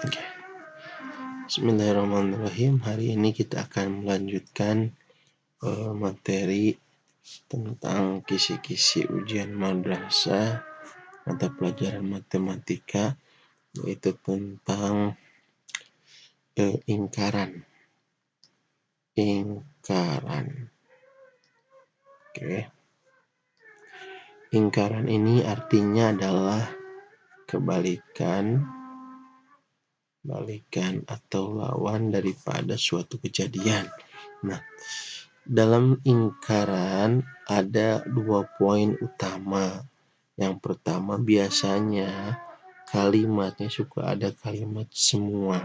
Oke. Bismillahirrahmanirrahim. Hari ini kita akan melanjutkan materi tentang kisi-kisi ujian madrasah mata pelajaran matematika, yaitu tentang ingkaran. Oke. Ingkaran ini artinya adalah kebalikan atau lawan daripada suatu kejadian. Nah, dalam ingkaran ada 2 poin utama. Yang pertama, biasanya kalimatnya suka ada kalimat semua.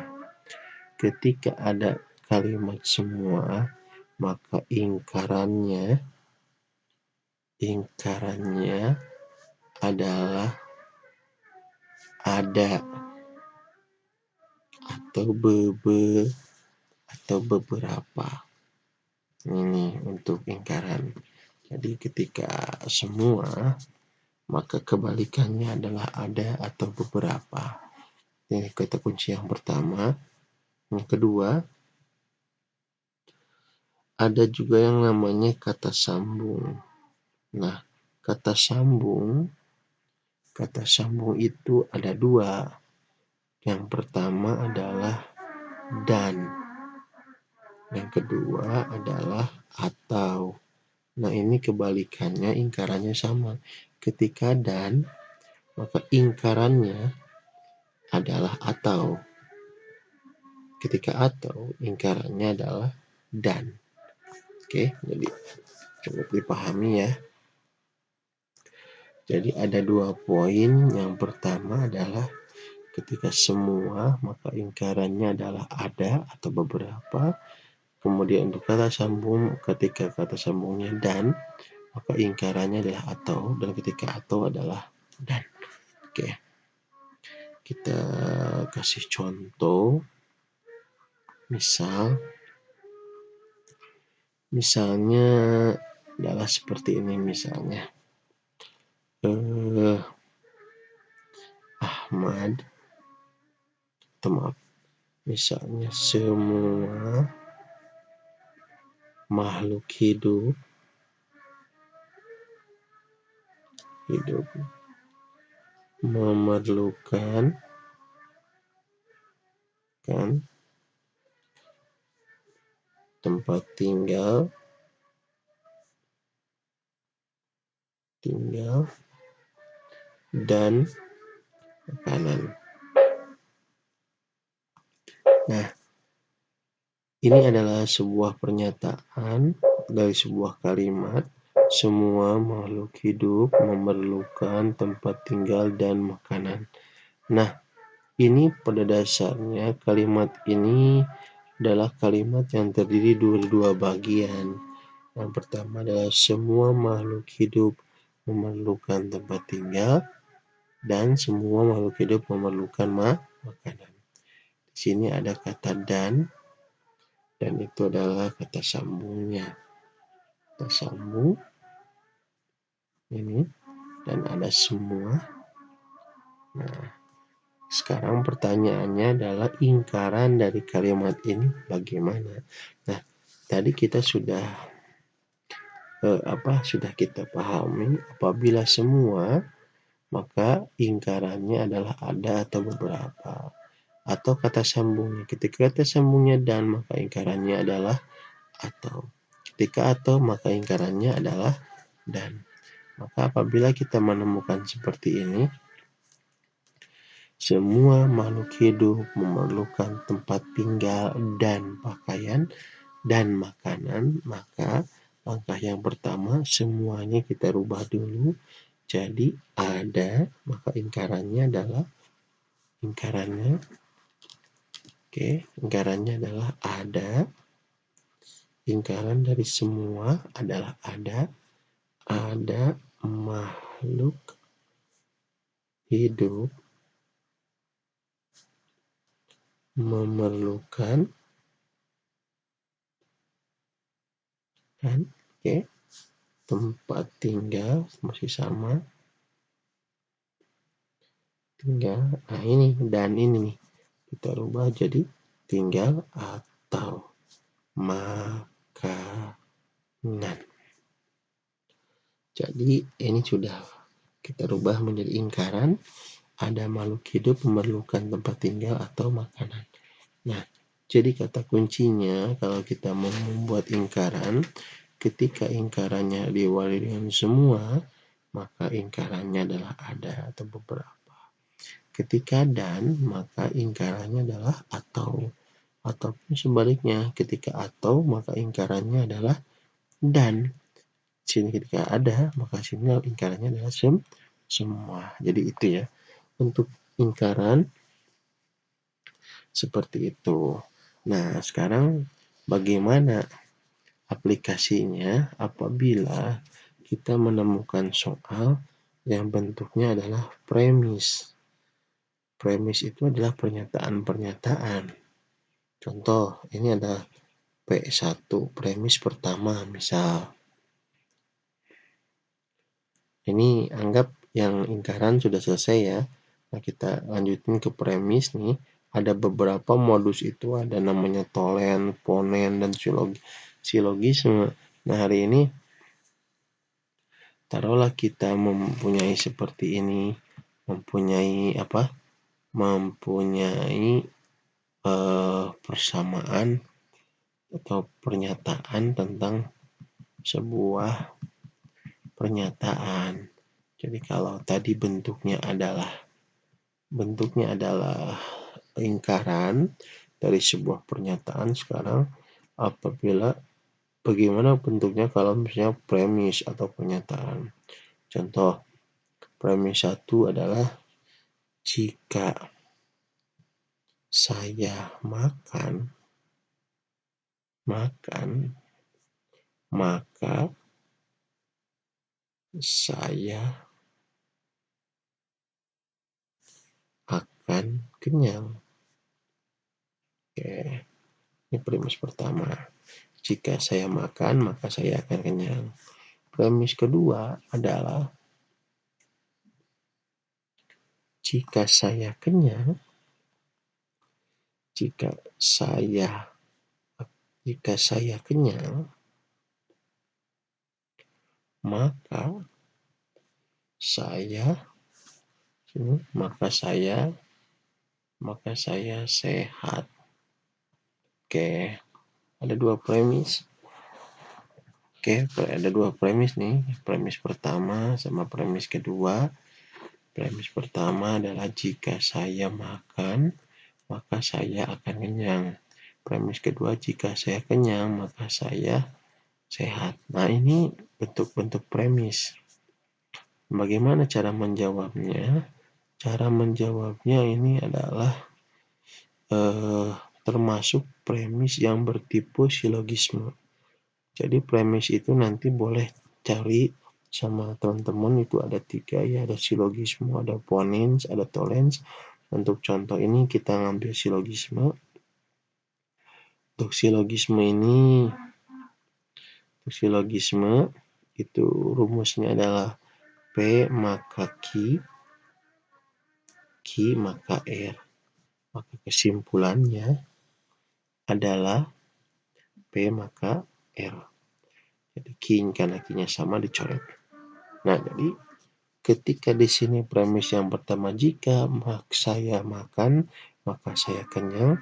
Ketika ada kalimat semua, maka ingkarannya adalah ada atau atau beberapa. Ini untuk ingkaran. Jadi ketika semua, maka kebalikannya adalah ada atau beberapa. Ini kata kunci yang pertama. Yang kedua, ada juga yang namanya kata sambung. Nah, kata sambung itu ada 2. Yang pertama adalah dan. Yang kedua adalah atau. Nah, ini kebalikannya, ingkarannya sama. Ketika dan, maka ingkarannya adalah atau. Ketika atau, ingkarannya adalah dan. Oke, jadi cukup dipahami ya. Jadi ada 2 poin. Yang pertama adalah ketika semua, maka ingkarannya adalah ada atau beberapa. Kemudian untuk kata sambung, ketika kata sambungnya dan, maka ingkarannya adalah atau, dan ketika atau adalah dan. Oke. Kita kasih contoh. Misalnya adalah seperti ini misalnya. Misalnya semua makhluk hidup memerlukan tempat tinggal dan makanan. Nah, ini adalah sebuah pernyataan dari sebuah kalimat. Semua makhluk hidup memerlukan tempat tinggal dan makanan. Nah, ini pada dasarnya kalimat ini adalah kalimat yang terdiri dari 2 bagian. Yang pertama adalah semua makhluk hidup memerlukan tempat tinggal dan semua makhluk hidup memerlukan makanan. Di sini ada kata dan itu adalah kata sambungnya. Kata sambung ini dan ada semua. Nah, sekarang pertanyaannya adalah ingkaran dari kalimat ini bagaimana? Nah, tadi kita sudah kita pahami apabila semua, maka ingkarannya adalah ada atau beberapa. Atau kata sambungnya. Ketika kata sambungnya dan, maka ingkarannya adalah atau. Ketika atau, maka ingkarannya adalah dan. Maka apabila kita menemukan seperti ini, semua makhluk hidup memerlukan tempat tinggal dan pakaian dan makanan, maka langkah yang pertama semuanya kita rubah dulu jadi ada, maka ingkarannya adalah ada. Ingkaran dari semua adalah ada makhluk hidup memerlukan tempat tinggal, masih sama tinggal. Nah, ini dan ini nih kita rubah jadi tinggal atau. Makanan. Jadi ini sudah kita rubah menjadi ingkaran. Ada makhluk hidup memerlukan tempat tinggal atau makanan. Nah, jadi kata kuncinya kalau kita mau membuat ingkaran, ketika ingkarannya diawali dengan semua, maka ingkarannya adalah ada atau beberapa. Ketika dan, maka ingkarannya adalah atau. Ataupun sebaliknya, ketika atau, maka ingkarannya adalah dan. Sini ketika ada, maka sini ingkarannya adalah semua. Jadi itu ya, untuk ingkaran seperti itu. Nah, sekarang bagaimana aplikasinya apabila kita menemukan soal yang bentuknya adalah premis. Premis itu adalah pernyataan-pernyataan. Contoh, ini ada P1, premis pertama misal. Ini anggap yang ingkaran sudah selesai ya. Nah, kita lanjutin ke premis nih. Ada beberapa modus itu, ada namanya tolen, ponen, dan silogisme. Nah, hari ini taruhlah kita mempunyai seperti ini, mempunyai persamaan atau pernyataan tentang sebuah pernyataan. Jadi kalau tadi bentuknya adalah ingkaran dari sebuah pernyataan, sekarang bagaimana bentuknya kalau misalnya premis atau pernyataan. Contoh, premis 1 adalah jika saya makan, maka saya akan kenyang. Oke, ini premis pertama. Jika saya makan, maka saya akan kenyang. Premis kedua adalah jika saya kenyang, maka saya sehat. Oke, ada dua premis. Ada dua premis nih, premis pertama sama premis kedua. Premis pertama adalah jika saya makan, maka saya akan kenyang. Premis kedua, jika saya kenyang, maka saya sehat. Nah, ini bentuk-bentuk premis. Bagaimana cara menjawabnya? Cara menjawabnya ini adalah termasuk premis yang bertipe silogisme. Jadi premis itu nanti boleh cari sama teman-teman, itu ada 3 ya, ada silogisme, ada ponens, ada tolens. Untuk contoh ini kita ngambil silogisme. Untuk silogisme itu rumusnya adalah P maka Q maka R. Maka kesimpulannya adalah P maka R. Jadi Q karena Q-nya sama dicoret. Nah, jadi ketika di sini premis yang pertama jika saya makan, maka saya kenyang.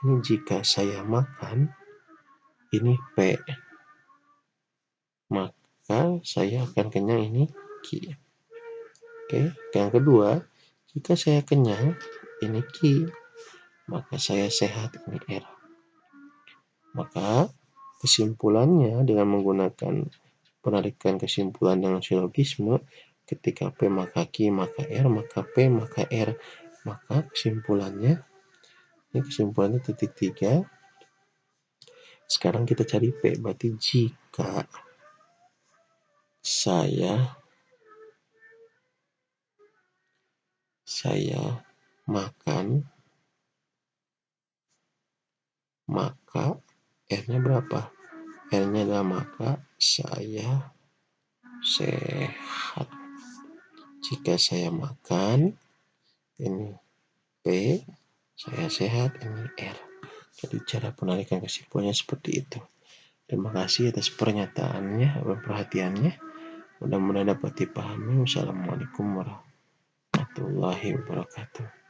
Ini jika saya makan, ini P. Maka saya akan kenyang, ini Q. Oke, yang kedua, jika saya kenyang, ini Q. Maka saya sehat, ini R. Maka kesimpulannya dengan menggunakan penarikan kesimpulan dengan silogisme, ketika P maka Q maka R, maka P maka R. Maka kesimpulannya titik 3. Sekarang kita cari P, berarti jika saya makan, maka R-nya berapa? R-nya adalah maka saya sehat. Jika saya makan, ini P. Saya sehat, ini R. Jadi cara penarikan kesimpulannya seperti itu. Terima kasih atas pernyataannya dan perhatiannya. Mudah-mudahan dapat dipahami. Wassalamualaikum warahmatullahi wabarakatuh.